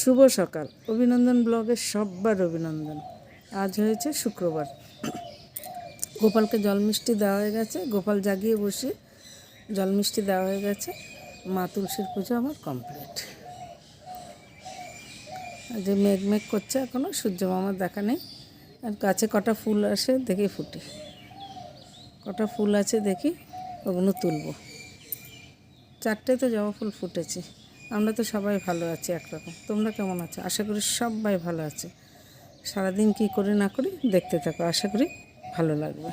শুভ সকাল। অভিনন্দন ব্লগের সবার অভিনন্দন। আজ হয়েছে শুক্রবার। গোপালকে জল মিষ্টি দেওয়া হয়ে গেছে, গোপাল জাগিয়ে বসে জল মিষ্টি দেওয়া হয়ে গেছে। মা তুলসীর পুজো আমার কমপ্লিট। যে মেঘ মেঘ করছে, এখনও সূর্য মামার দেখা নেই। আর গাছে কটা ফুল আসে দেখি ফুটি, কটা ফুল আছে দেখি, ওগুলো তুলব। 4টে তো জবা ফুল ফুটেছে। আমরা তো সবাই ভালো আছি একরকম। তোমরা কেমন আছো? আশা করি সবাই ভালো আছে। সারাদিন কী করি না করি দেখতে থাকো, আশা করি ভালো লাগবে।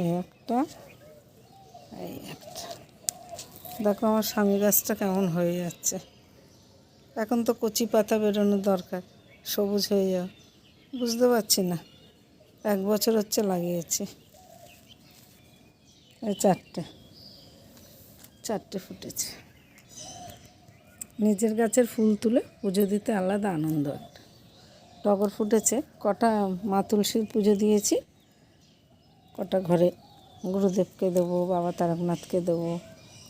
এই একটা, এই একটা। দেখো আমার স্বামী গাছটা কেমন হয়ে যাচ্ছে। এখন তো কচি পাতা বেরোনোর দরকার, সবুজ হয়ে যাও। বুঝতে পারছি না, 1 বছর হচ্ছে লাগিয়েছি। এই 4টে ফুটেছে। নিজের গাছের ফুল তুলে পুজো দিতে আলাদা আনন্দ একটা। টগর ফুটেছে, কটা মা তুলসীর পুজো দিয়েছি, কটা ঘরে গুরুদেবকে দেবো, বাবা তারকনাথকে দেবো।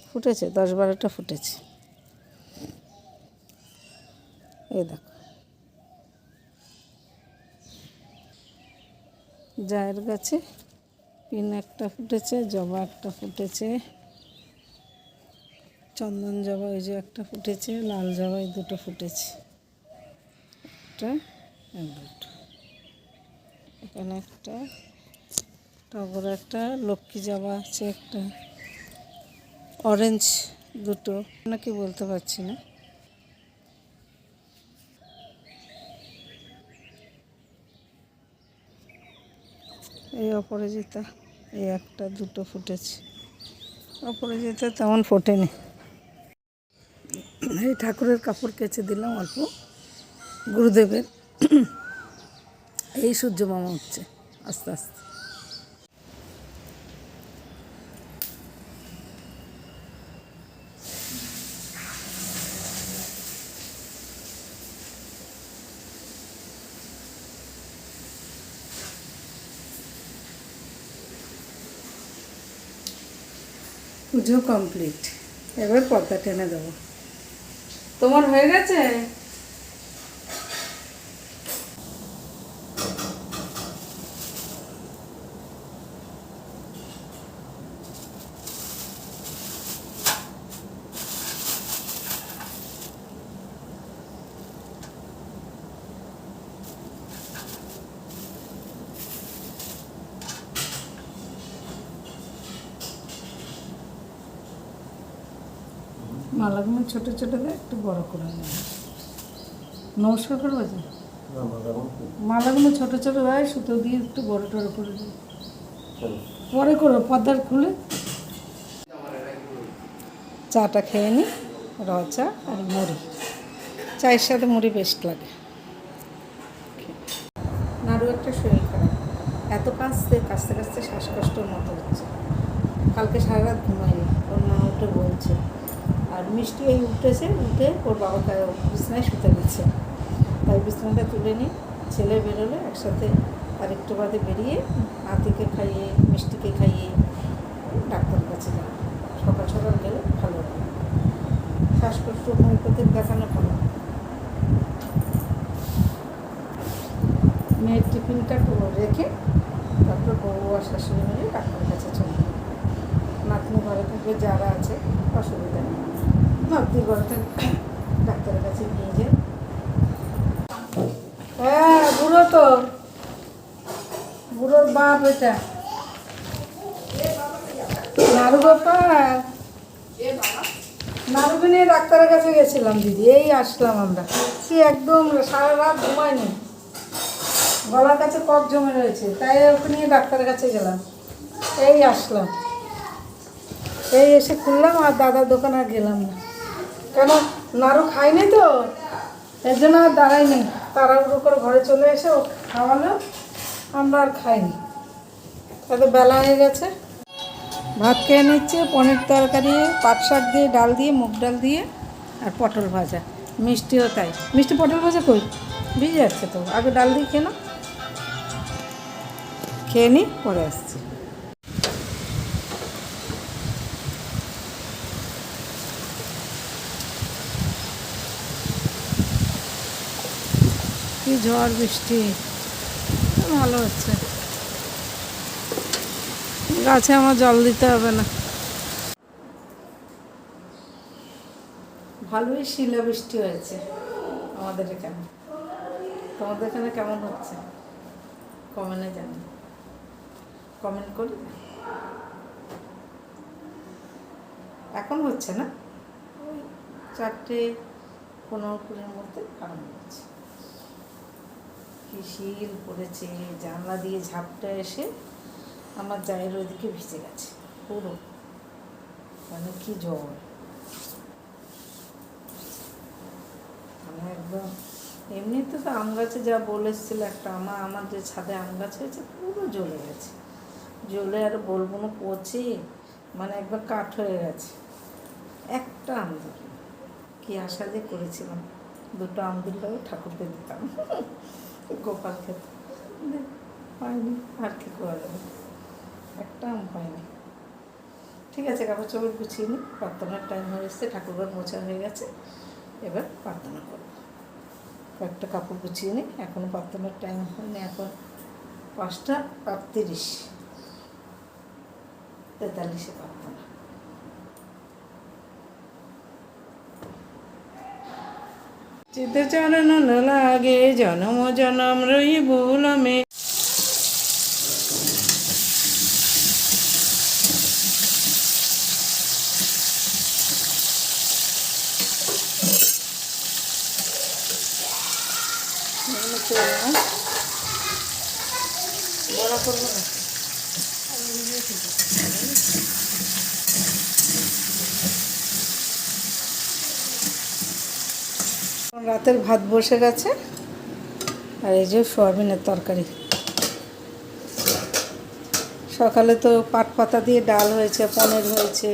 ফুটেছে 10-12টা ফুটেছে। এই দেখো, জায়ের গাছে পিন একটা ফুটেছে, জবা একটা ফুটেছে, চন্দন জবা ওই যে একটা ফুটেছে, লাল জবা এই 2টো ফুটেছে। একটা, দুটো, এখানে একটা টগর, একটা লক্ষ্মী জবা আছে, একটা অরেঞ্জ 2টো, নাকি বলতে পারছি না। এই অপরাজিতা, এই 1-2টো ফুটেছে। অপরাজিতা তেমন ফোটেনি। এই ঠাকুরের কাপড় কেচে দিলাম অল্প, গুরুদেবের। এই সূর্য মামা হচ্ছে আস্তে আস্তে। পুজো কমপ্লিট, এবার পর্দা টেনে দেবো। তোমার হয়ে গেছে? মালাগুলো ছোটো ছোটো দেয়, একটু বড় করে নেবে। নমস্কার করবো যে মালাগুলো ছোটো ছোটো দেয়, সুতো দিয়ে একটু বড় টড়ো করে দেবে। পরে করো, পর্দার খুলে। চাটা খেয়ে নিই, র চা আর মুড়ি। চায়ের সাথে মুড়ি বেস্ট লাগে। নাড়ু একটা শরীর খারাপ, এত কাঁচতে কাঁচতে কাঁচতে শ্বাসকষ্টর মতো হচ্ছে। কালকে সারা রাত ঘুমাইনি, ওর মা উঠে বলছে। আর মিষ্টি এই উঠেছে, উঠে ওর বাবা বিছনায় শুতে দিচ্ছে। তাই বিছনাটা তুলে নিই, ছেলে বেরোলে একসাথে আরেকটু বাদে বেরিয়ে নাতিকে খাইয়ে মিষ্টিকে খাইয়ে ডাক্তারের কাছে যাই। সকাল সকাল গেলে ভালো হবে। শ্বাসকষ্ট হোমিওপ্যাথিক দেখানো ভালো। মেয়ের টিফিনটা রেখে তারপর বউ আর শাশুড়ি মিলে ডাক্তারের কাছে চলে যাবে। নাতনি ঘরে থাকবে, যারা আছে অসুবিধা নেই। নাতনি ঘরে থাকবে, ডাক্তারের কাছে নিয়ে যায়। হ্যাঁ, বুড়ো তো, বুড়োর বাপ এটা। নাড়ু গোপাল, নাড়ুকে নিয়ে ডাক্তারের কাছে গেছিলাম দিদি, এই আসলাম আমরা। কি একদম সারা রাত ঘুমায়নি, গলার কাছে কফ জমে রয়েছে, তাই ওকে নিয়ে ডাক্তারের কাছে গেলাম। এই আসলাম, এই এসে খুললাম, আর দাদার দোকান আর গেলাম না। কেন, নাড়ু খাইনি তো, এর জন্য আর দাঁড়াইনি। তাড়াহুড়ো করে ঘরে চলে এসে ও খাওয়ালো, আমরা আর খাইনি। তাতে বেলা হয়ে গেছে। ভাত খেয়ে নিচ্ছে, পনির তরকারি, পাট শাক দিয়ে, ডাল দিয়ে, মুগ ডাল দিয়ে, আর পটল ভাজা। মিষ্টিও তাই। মিষ্টি পটল ভাজা কই, ভিজে যাচ্ছে তো, আগে ডাল দিয়ে খেয়ে নাও। খেয়ে নিই, পরে আসছি। কি ঝড় বৃষ্টি, ভালো হচ্ছে। গাছে আমার জল দিতে হবে না। ভালোই শিলাবৃষ্টি হয়েছে আমাদের এখানে। তোমাদের এখানে কেমন হচ্ছে কমেন্টে জানি, কমেন্ট করি। এখন হচ্ছে না, ওই 4:15 মধ্যে আরম্ভ হচ্ছে। কি শিল পড়েছে, জানলা দিয়ে ঝাপটা এসে আমার জায়ের ওইদিকে ভিজে গেছে পুরো, মানে কি জল। আমি একদম, এমনিতে তো আম গাছে যা বলেছিল একটা আমার যে ছাদে আম গাছ হয়েছে পুরো জ্বলে গেছে, জ্বলে আর বলবো না, পচে মানে একবার কাঠ হয়ে গেছে। একটা আম ধরে কি আশা যে করেছিলাম, 2টো আম দিলেও ঠাকুরকে দিতাম গোপাল খেতে, পাইনি। আর কি করা যাবে, একটা আম পাইনি। ঠিক আছে, কাপড় চোপড় গুছিয়ে নিই, প্রার্থনার টাইম হয়ে এসছে, ঠাকুরঘর মোছা হয়ে গেছে, এবার প্রার্থনা করব। কয়েকটা কাপড় গুছিয়ে নিই, এখনও প্রার্থনার টাইম হয়নি, এখন 5:38, 43-এ প্রার্থনা। চিত্ত চরণ লাগে জনম জনম রই ভুল মে। বড়া করবো না, রাতের ভাত বসে গেছে, আর এই যে সোয়াবিনের তরকারি। সকালে তো পাট পাতা দিয়ে ডাল হয়েছে, পনির হয়েছে,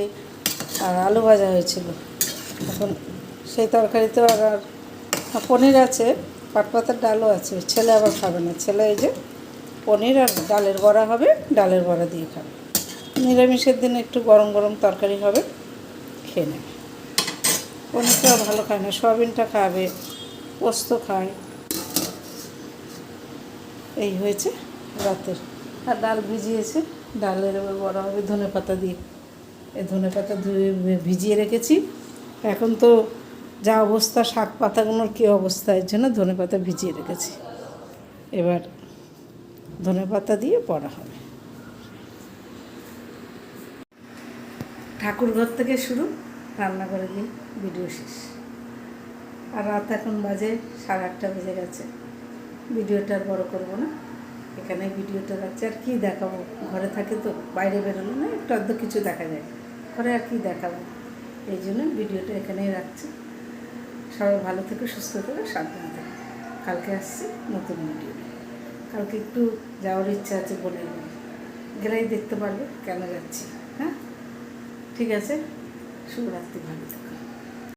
আর আলু ভাজা হয়েছিল। এখন সেই তরকারিতেও আর পনির আছে, পাট পাতার ডালও আছে। ছেলে আবার খাবে না, ছেলে এই যে পনির আর ডালের বড়া হবে, ডালের বড়া দিয়ে খাবে। নিরামিষের দিন একটু গরম গরম তরকারি হবে, খেয়ে নেবে। পনিরটা ভালো খায় না, সয়াবিনটা খাবে, পোস্ত খায়। এই হয়েছে রাতের। আর ডাল ভিজিয়েছে, ডালের এবার বড়া হবে ধনেপাতা দিয়ে। এই ধনেপাতা ধুয়ে ভিজিয়ে রেখেছি। এখন তো যা অবস্থা, শাক পাতাগুলোর কী অবস্থা, এর জন্য ধনেপাতা ভিজিয়ে রেখেছি। এবার ধনেপাতা দিয়ে বড়া হবে। ঠাকুর ঘর থেকে শুরু, রান্না করে দিয়ে ভিডিও শেষ। আর রাত এখন বাজে 8:30 বেজে গেছে। ভিডিওটা আর বড় করবো না, এখানে ভিডিওটা রাখছি। আর কী দেখাবো, ঘরে থাকে তো, বাইরে বেরোলে না একটু আধ কিছু দেখা যায়, ঘরে আর কী দেখাবো। এই জন্য ভিডিওটা এখানেই রাখছি। সবাই ভালো থেকে, সুস্থ থেকে, সাবধানে থেকে। কালকে আসছি নতুন ভিডিও। কালকে একটু যাওয়ার ইচ্ছা আছে, বলে গেলেই দেখতে পারবে কেন যাচ্ছি। হ্যাঁ, ঠিক আছে, শুভরাত্রি, ভালো থেকে।